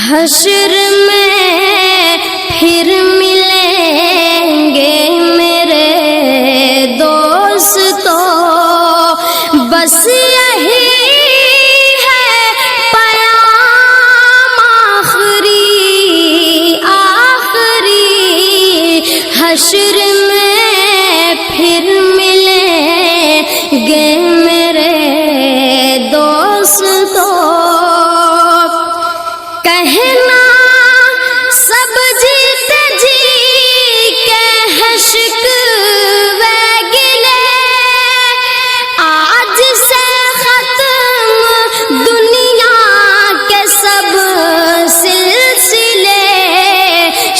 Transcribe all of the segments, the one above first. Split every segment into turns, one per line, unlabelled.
حشر میں پھر ملیں گے میرے دوستو، بس یہی ہے پیام آخری، حشر میں پھر ملیں گے میرے دوستو۔ کہنا سب جیتے جی کے حشق وگلے، آج سے ختم دنیا کے سب سلسلے،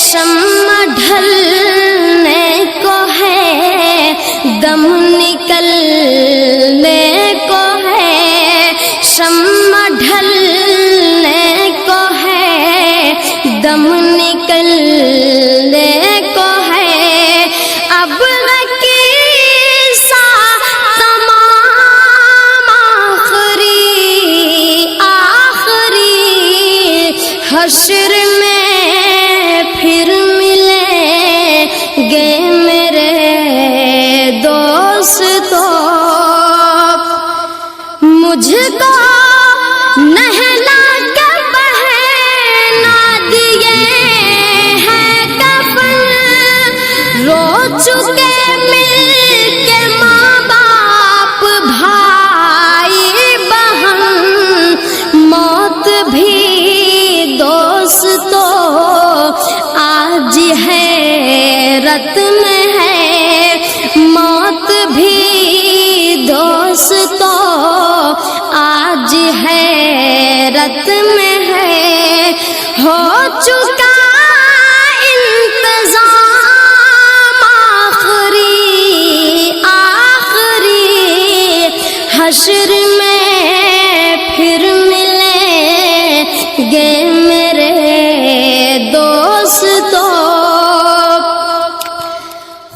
شمع ڈھلنے کو ہے دم نکلنے کو ہے، شمع ڈھلنے کو ہے دم نکلنے کو ہے، اب قصہ تمام آخری، حشر میں پھر ملیں گے میرے دوستو۔ مجھ کو نہلا کے پہنا دیے ہیں کفن، رو چکے مل کے ماں باپ بھائی بہن، موت بھی دوستو آج حیرت میں ہے، موت بھی دوستو آج حیرت میں ہے، ہو چکا انتظام آخری، حشر میں پھر ملیں گے میرے دوستو۔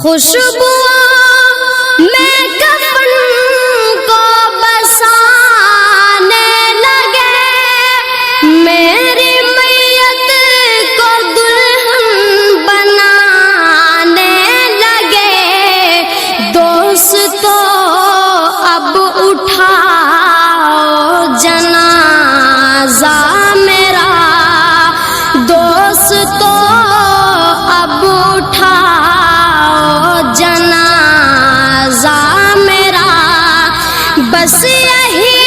خوشبو میں کفن کو بسانے لگے، میری میت کو دلہن بنانے لگے، دوستو اب اٹھاؤ جنازہ میرا، دوستو اب اٹھاؤ جنازہ میرا، بس یہی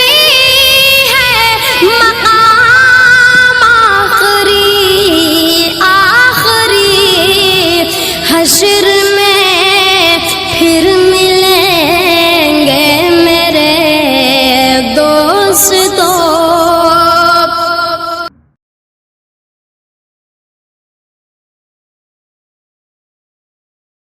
ہے مقام آخری، حشر میں پھر